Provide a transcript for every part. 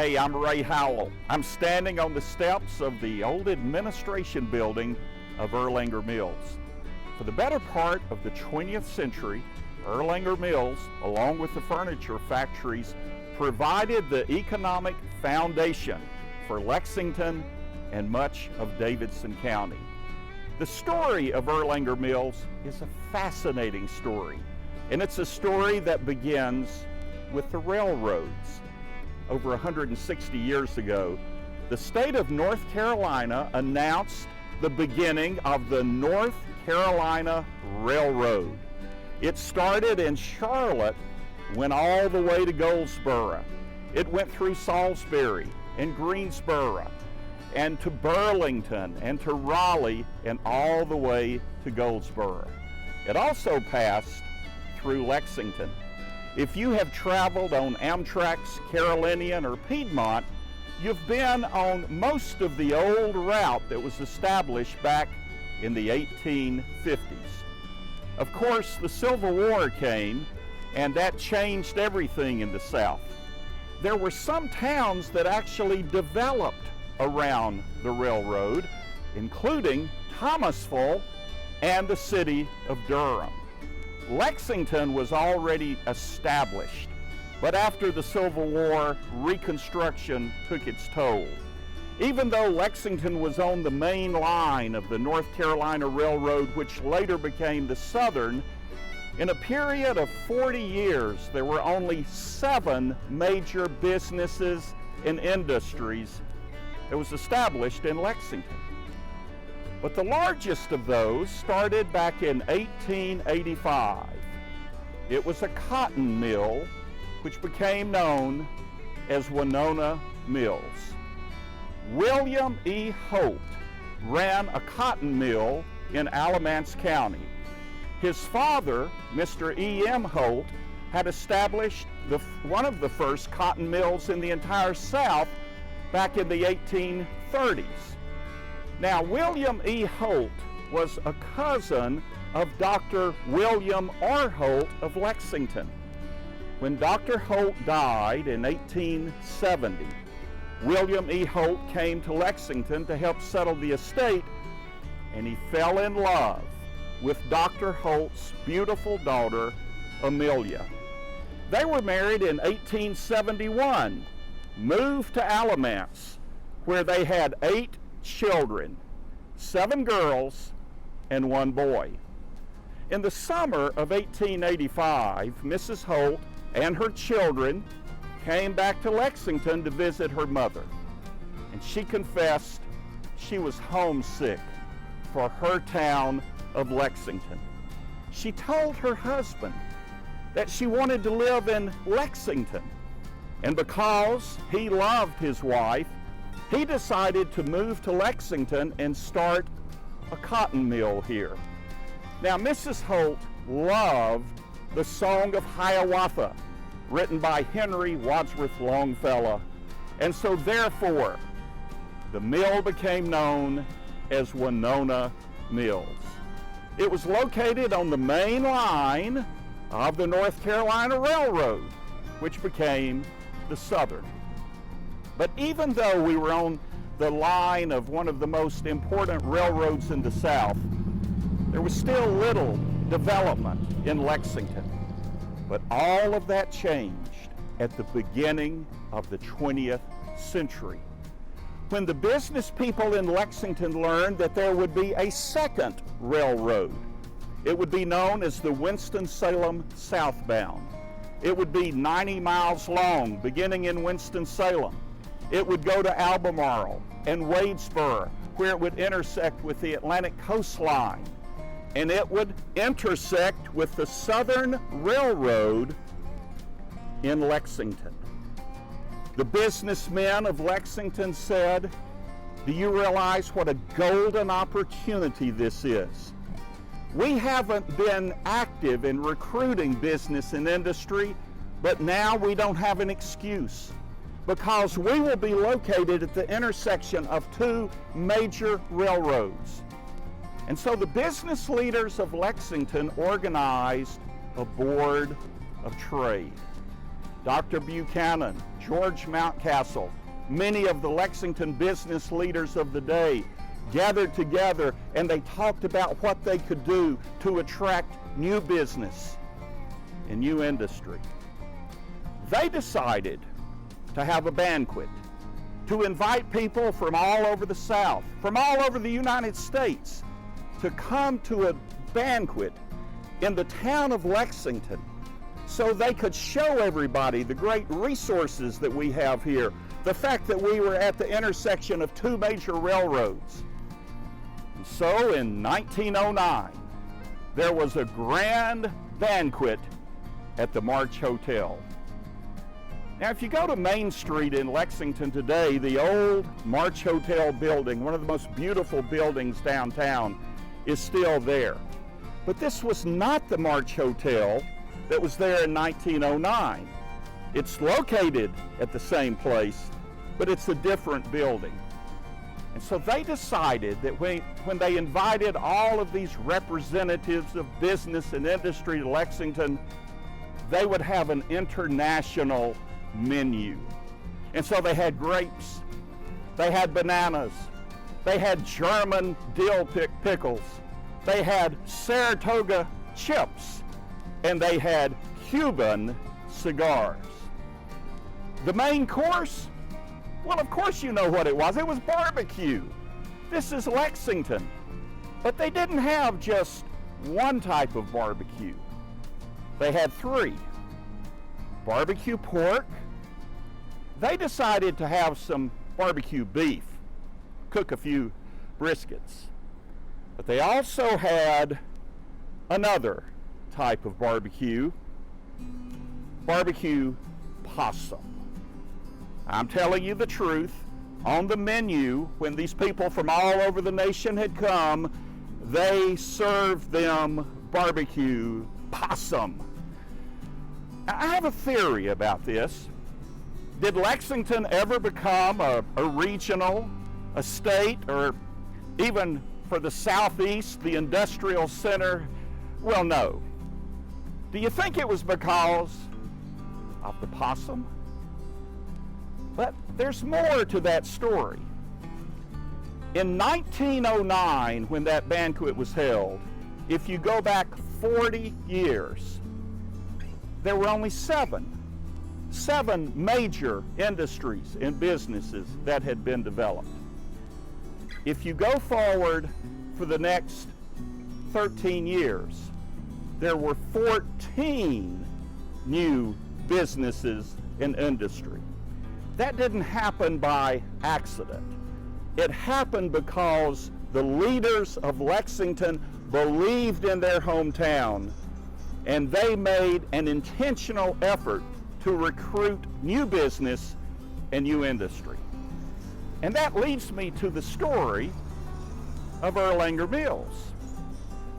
Hey, I'm Ray Howell. I'm standing on the steps of the old administration building of Erlanger Mills. For the better part of the 20th century, Erlanger Mills, along with the furniture factories, provided the economic foundation for Lexington and much of Davidson County. The story of Erlanger Mills is a fascinating story, and it's a story that begins with the railroads. Over 160 years ago, the state of North Carolina announced the beginning of the North Carolina Railroad. It started in Charlotte, went all the way to Goldsboro. It went through Salisbury and Greensboro and to Burlington and to Raleigh and all the way to Goldsboro. It also passed through Lexington. If you have traveled on Amtrak's Carolinian or Piedmont, you've been on most of the old route that was established back in the 1850s. Of course, the Civil War came, and that changed everything in the South. There were some towns that actually developed around the railroad, including Thomasville and the city of Durham. Lexington was already established, but after the Civil War, Reconstruction took its toll. Even though Lexington was on the main line of the North Carolina Railroad, which later became the Southern, in a period of 40 years, there were only 7 major businesses and industries that was established in Lexington. But the largest of those started back in 1885. It was a cotton mill, which became known as Winona Mills. William E. Holt ran a cotton mill in Alamance County. His father, Mr. E.M. Holt, had established one of the first cotton mills in the entire South back in the 1830s. Now, William E. Holt was a cousin of Dr. William R. Holt of Lexington. When Dr. Holt died in 1870, William E. Holt came to Lexington to help settle the estate, and he fell in love with Dr. Holt's beautiful daughter, Amelia. They were married in 1871, moved to Alamance, where they had 8 children, 7 girls and 1 boy. In the summer of 1885, Mrs. Holt and her children came back to Lexington to visit her mother, and she confessed she was homesick for her town of Lexington. She told her husband that she wanted to live in Lexington, and because he loved his wife, he decided to move to Lexington and start a cotton mill here. Now, Mrs. Holt loved the Song of Hiawatha, written by Henry Wadsworth Longfellow, and so therefore, the mill became known as Winona Mills. It was located on the main line of the North Carolina Railroad, which became the Southern. But even though we were on the line of one of the most important railroads in the South, there was still little development in Lexington. But all of that changed at the beginning of the 20th century, when the business people in Lexington learned that there would be a second railroad. It would be known as the Winston-Salem Southbound. It would be 90 miles long, beginning in Winston-Salem. It would go to Albemarle and Wadesboro, where it would intersect with the Atlantic coastline. And it would intersect with the Southern Railroad in Lexington. The businessmen of Lexington said, "Do you realize what a golden opportunity this is? We haven't been active in recruiting business and industry, but now we don't have an excuse, because we will be located at the intersection of 2 major railroads." And so the business leaders of Lexington organized a board of trade. Dr. Buchanan, George Mountcastle, many of the Lexington business leaders of the day gathered together and they talked about what they could do to attract new business and new industry. They decided to have a banquet, to invite people from all over the South, from all over the United States, to come to a banquet in the town of Lexington so they could show everybody the great resources that we have here, the fact that we were at the intersection of two major railroads. And so in 1909, there was a grand banquet at the March Hotel. Now, if you go to Main Street in Lexington today, the old March Hotel building, one of the most beautiful buildings downtown, is still there. But this was not the March Hotel that was there in 1909. It's located at the same place, but it's a different building. And so they decided that when they invited all of these representatives of business and industry to Lexington, they would have an international menu. And so they had grapes, they had bananas, they had German dill pickles, they had Saratoga chips, and they had Cuban cigars. The main course? Well, of course you know what it was. It was barbecue. This is Lexington. But they didn't have just one type of barbecue. They had three. Barbecue pork. They decided to have some barbecue beef, cook a few briskets. But they also had another type of barbecue possum. I'm telling you the truth. On the menu, when these people from all over the nation had come, they served them barbecue possum. I have a theory about this. Did Lexington ever become a regional, a state, or even for the Southeast, the industrial center? Well, no. Do you think it was because of the possum? But there's more to that story. In 1909, when that banquet was held, if you go back 40 years, there were only seven major industries and businesses that had been developed. If you go forward for the next 13 years, there were 14 new businesses and industry. That didn't happen by accident. It happened because the leaders of Lexington believed in their hometown, and they made an intentional effort to recruit new business and new industry. And that leads me to the story of Erlanger Mills.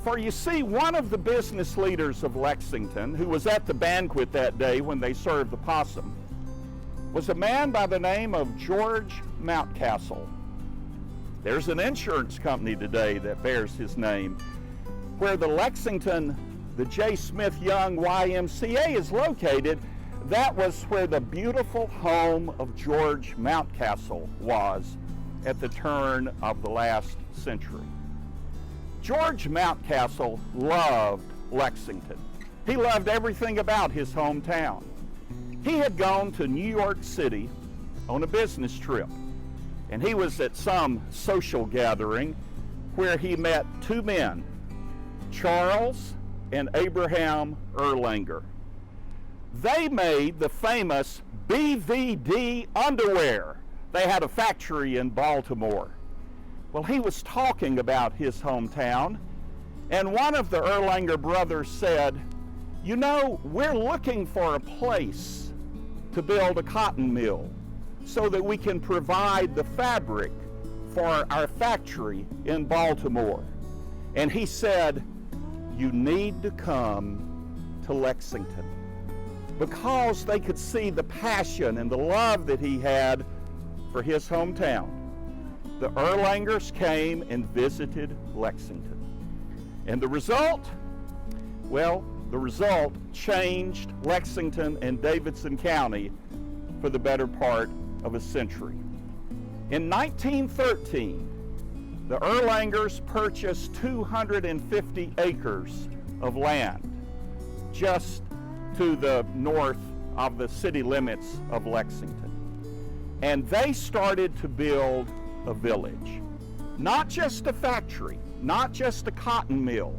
For you see, one of the business leaders of Lexington, who was at the banquet that day when they served the possum, was a man by the name of George Mountcastle. There's an insurance company today that bears his name. Where the Lexington, the J. Smith Young YMCA is located, that was where the beautiful home of George Mountcastle was at the turn of the last century. George Mountcastle loved Lexington. He loved everything about his hometown. He had gone to New York City on a business trip, and he was at some social gathering where he met two men, Charles and Abraham Erlanger. They made the famous BVD underwear. They had a factory in Baltimore. Well, he was talking about his hometown, and one of the Erlanger brothers said, "You know, we're looking for a place to build a cotton mill so that we can provide the fabric for our factory in Baltimore." And he said, "You need to come to Lexington," because they could see the passion and the love that he had for his hometown. The Erlangers came and visited Lexington. And the result? Well, The result changed Lexington and Davidson County for the better part of a century. In 1913, the Erlangers purchased 250 acres of land just to the north of the city limits of Lexington. And they started to build a village. Not just a factory, not just a cotton mill,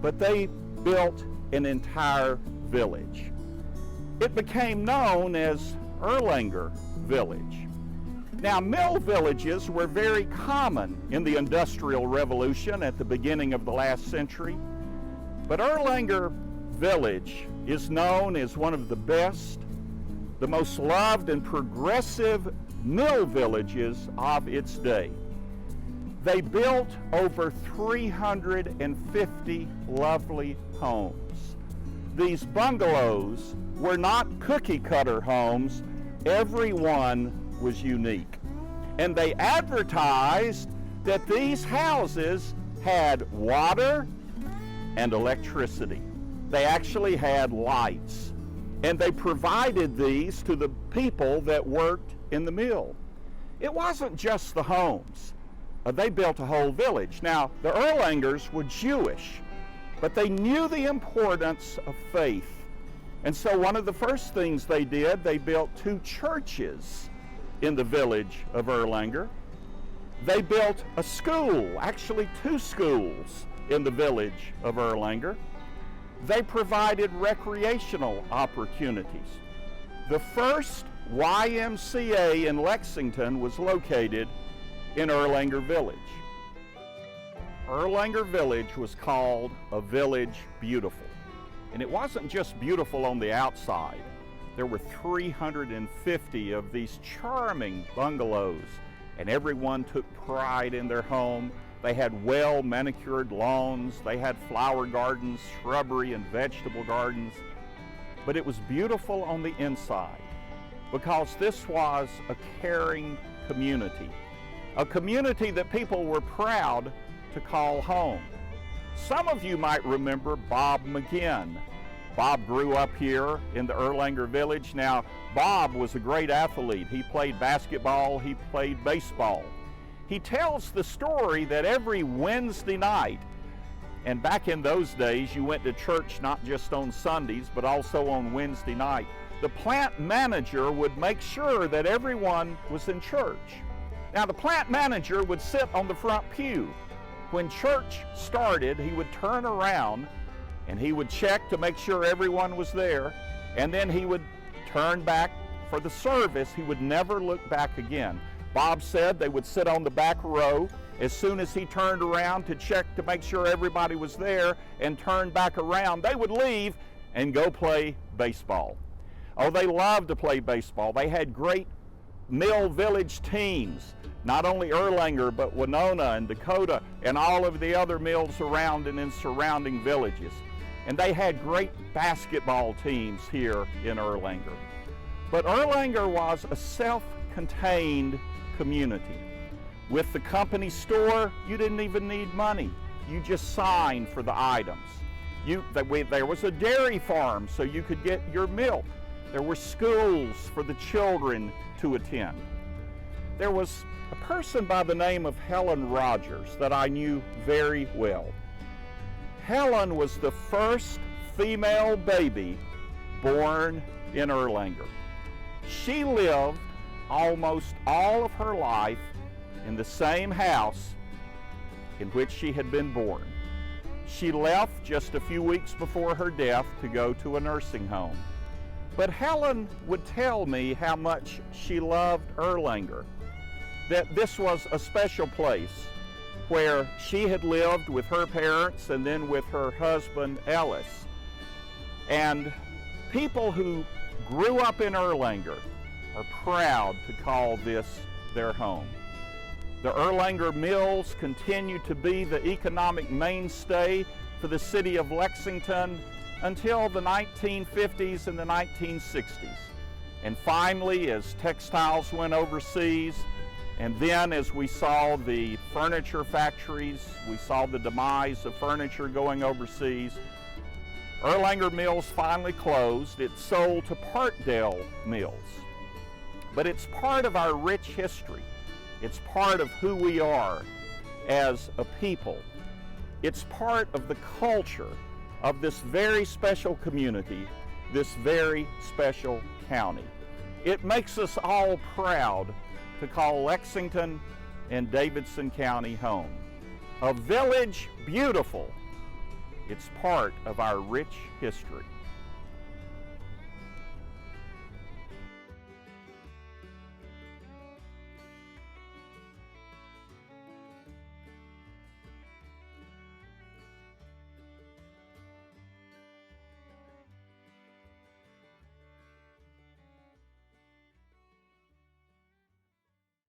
but they built an entire village. It became known as Erlanger Village. Now, mill villages were very common in the Industrial Revolution at the beginning of the last century, but Erlanger Village is known as one of the best, the most loved and progressive mill villages of its day. They built over 350 lovely homes. These bungalows were not cookie cutter homes. Every one was unique. And they advertised that these houses had water and electricity. They actually had lights. And they provided these to the people that worked in the mill. It wasn't just the homes. They built a whole village. Now, the Erlangers were Jewish, but they knew the importance of faith. And so one of the first things they did, they built 2 churches in the village of Erlanger. They built a school, actually 2 schools in the village of Erlanger. They provided recreational opportunities. The first YMCA in Lexington was located in Erlanger Village. Erlanger Village was called a village beautiful. And it wasn't just beautiful on the outside. There were 350 of these charming bungalows, and everyone took pride in their home. They had well manicured lawns, they had flower gardens, shrubbery and vegetable gardens. But it was beautiful on the inside because this was a caring community. A community that people were proud to call home. Some of you might remember Bob McGinn. Bob grew up here in the Erlanger Village. Now, Bob was a great athlete. He played basketball, he played baseball. He tells the story that every Wednesday night, and back in those days, you went to church not just on Sundays, but also on Wednesday night. The plant manager would make sure that everyone was in church. Now, the plant manager would sit on the front pew. When church started, he would turn around and he would check to make sure everyone was there, and then he would turn back for the service. He would never look back again. Bob said they would sit on the back row. As soon as he turned around to check to make sure everybody was there and turned back around, they would leave and go play baseball. Oh, they loved to play baseball. They had great mill village teams, not only Erlanger, but Winona and Dakota and all of the other mills around and in surrounding villages. And they had great basketball teams here in Erlanger. But Erlanger was a self-contained community. With the company store, you didn't even need money. You just signed for the items. There was a dairy farm so you could get your milk. There were schools for the children to attend. There was a person by the name of Helen Rogers that I knew very well. Helen was the first female baby born in Erlanger. She lived almost all of her life in the same house in which she had been born. She left just a few weeks before her death to go to a nursing home. But Helen would tell me how much she loved Erlanger, that this was a special place where she had lived with her parents and then with her husband Ellis. And people who grew up in Erlanger are proud to call this their home. The Erlanger Mills continue to be the economic mainstay for the city of Lexington until the 1950s and the 1960s. And finally, as textiles went overseas, and then as we saw the furniture factories, we saw the demise of furniture going overseas, Erlanger Mills finally closed. It sold to Parkdale Mills. But it's part of our rich history. It's part of who we are as a people. It's part of the culture of this very special community, this very special county. It makes us all proud to call Lexington and Davidson County home. A village beautiful. It's part of our rich history.